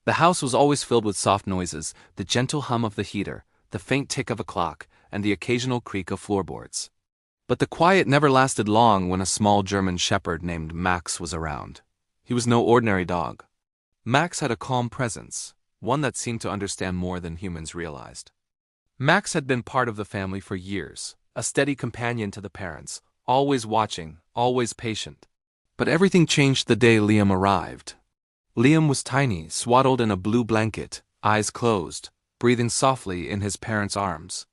The house was always filled with soft noises, the gentle hum of the heater, the faint tick of a clock, and the occasional creak of floorboards. But the quiet never lasted long when a small German shepherd named Max was around. He was no ordinary dog. Max had a calm presence, one that seemed to understand more than humans realized. Max had been part of the family for years, a steady companion to the parents, always watching, always patient. But everything changed the day Liam arrived. Liam was tiny, swaddled in a blue blanket, eyes closed, breathing softly in his parents' arms.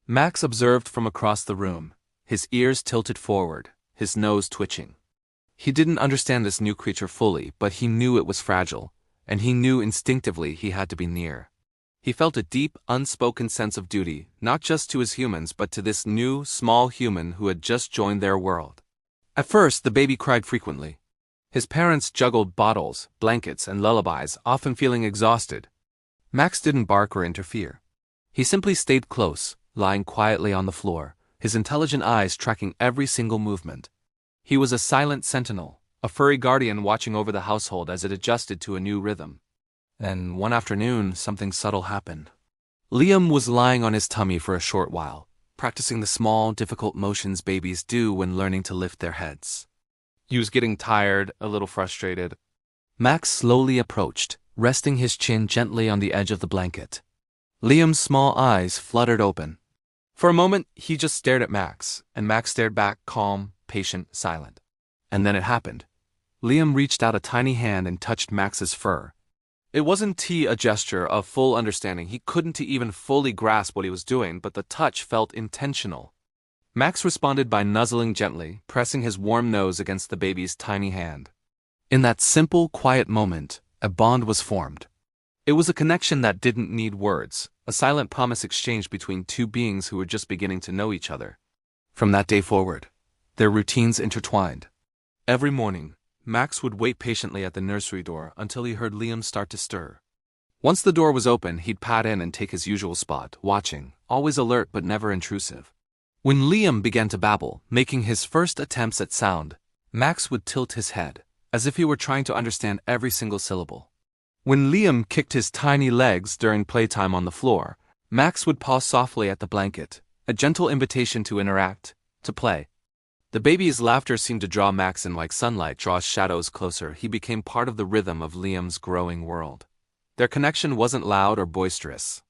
Max observed from across the room, his ears tilted forward, his nose twitching. He didn't understand this new creature fully, but he knew it was fragile, and he knew instinctively he had to be near. He felt a deep, unspoken sense of duty, not just to his humans but to this new, small human who had just joined their world. At first, the baby cried frequently. His parents juggled bottles, blankets, and lullabies, often feeling exhausted. Max didn't bark or interfere. He simply stayed close, lying quietly on the floor, his intelligent eyes tracking every single movement. He was a silent sentinel, a furry guardian watching over the household as it adjusted to a new rhythm. Then, one afternoon, something subtle happened. Liam was lying on his tummy for a short while, practicing the small, difficult motions babies do when learning to lift their heads. He was getting tired, a little frustrated. Max slowly approached, resting his chin gently on the edge of the blanket. Liam's small eyes fluttered open. For a moment, he just stared at Max, and Max stared back, calm, patient, silent. And then it happened. Liam reached out a tiny hand and touched Max's fur. It wasn't a gesture of full understanding. He couldn't even fully grasp what he was doing, but the touch felt intentional. Max responded by nuzzling gently, pressing his warm nose against the baby's tiny hand. In that simple, quiet moment, a bond was formed. It was a connection that didn't need words, a silent promise exchanged between two beings who were just beginning to know each other. From that day forward, their routines intertwined. Every morning, Max would wait patiently at the nursery door until he heard Liam start to stir. Once the door was open, he'd pad in and take his usual spot, watching, always alert but never intrusive. When Liam began to babble, making his first attempts at sound, Max would tilt his head, as if he were trying to understand every single syllable. When Liam kicked his tiny legs during playtime on the floor, Max would paw softly at the blanket, a gentle invitation to interact, to play. The baby's laughter seemed to draw Max in like sunlight draws shadows closer. He became part of the rhythm of Liam's growing world. Their connection wasn't loud or boisterous.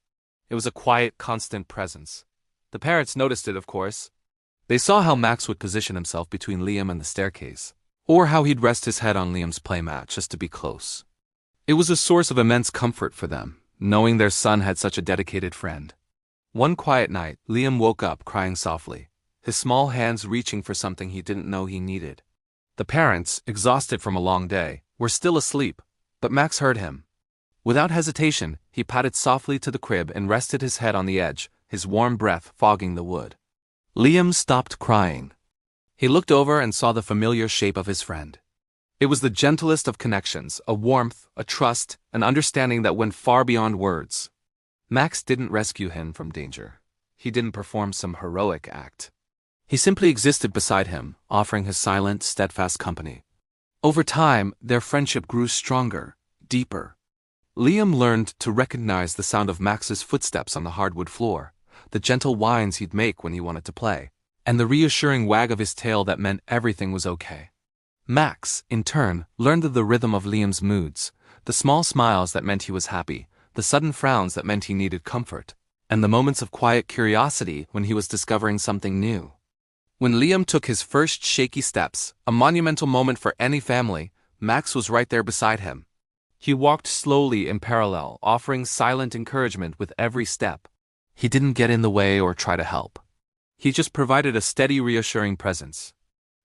It was a quiet, constant presence. The parents noticed it, of course. They saw how Max would position himself between Liam and the staircase, or how he'd rest his head on Liam's playmat just to be close. It was a source of immense comfort for them, knowing their son had such a dedicated friend. One quiet night, Liam woke up crying softly, his small hands reaching for something he didn't know he needed. The parents, exhausted from a long day, were still asleep, but Max heard him. Without hesitation, he padded softly to the crib and rested his head on the edge, his warm breath fogging the wood. Liam stopped crying. He looked over and saw the familiar shape of his friend. It was the gentlest of connections, a warmth, a trust, an understanding that went far beyond words. Max didn't rescue him from danger. He didn't perform some heroic act. He simply existed beside him, offering his silent, steadfast company. Over time, their friendship grew stronger, deeper. Liam learned to recognize the sound of Max's footsteps on the hardwood floor, the gentle whines he'd make when he wanted to play, and the reassuring wag of his tail that meant everything was okay. Max, in turn, learned the rhythm of Liam's moods, the small smiles that meant he was happy, the sudden frowns that meant he needed comfort, and the moments of quiet curiosity when he was discovering something new. When Liam took his first shaky steps, a monumental moment for any family, Max was right there beside him. He walked slowly in parallel, offering silent encouragement with every step. He didn't get in the way or try to help. He just provided a steady, reassuring presence.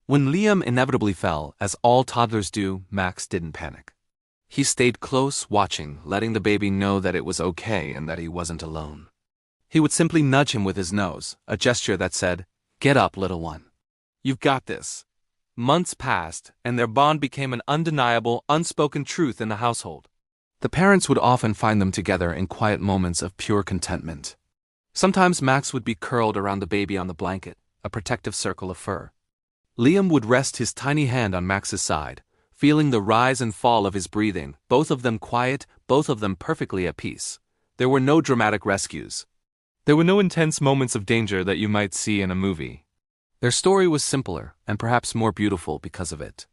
When Liam inevitably fell, as all toddlers do, Max didn't panic. He stayed close, watching, letting the baby know that it was okay and that he wasn't alone. He would simply nudge him with his nose, a gesture that said, "Get up, little one. You've got this." Months passed, and their bond became an undeniable, unspoken truth in the household. The parents would often find them together in quiet moments of pure contentment. Sometimes Max would be curled around the baby on the blanket, a protective circle of fur. Liam would rest his tiny hand on Max's side, feeling the rise and fall of his breathing, both of them quiet, both of them perfectly at peace. There were no dramatic rescues. There were no intense moments of danger that you might see in a movie. Their story was simpler, and perhaps more beautiful because of it.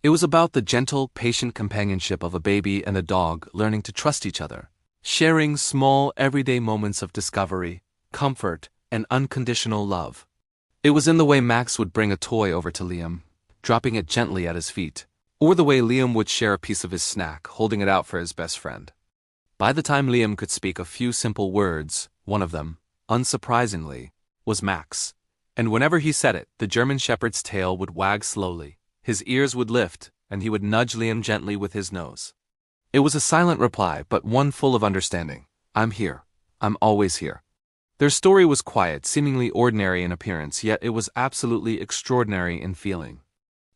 It was about the gentle, patient companionship of a baby and a dog learning to trust each other, sharing small, everyday moments of discovery, comfort, and unconditional love. It was in the way Max would bring a toy over to Liam, dropping it gently at his feet, or the way Liam would share a piece of his snack, holding it out for his best friend. By the time Liam could speak a few simple words, one of them, unsurprisingly, was Max. And whenever he said it, the German Shepherd's tail would wag slowly, his ears would lift, and he would nudge Liam gently with his nose. It was a silent reply, but one full of understanding. I'm here. I'm always here. Their story was quiet, seemingly ordinary in appearance, yet it was absolutely extraordinary in feeling.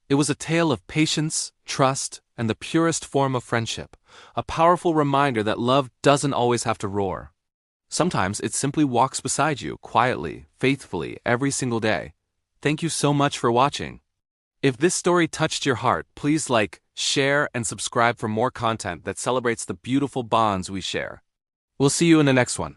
It was a tale of patience, trust, and the purest form of friendship, a powerful reminder that love doesn't always have to roar. Sometimes it simply walks beside you, quietly, faithfully, every single day. Thank you so much for watching. If this story touched your heart, please like, share, and subscribe for more content that celebrates the beautiful bonds we share. We'll see you in the next one.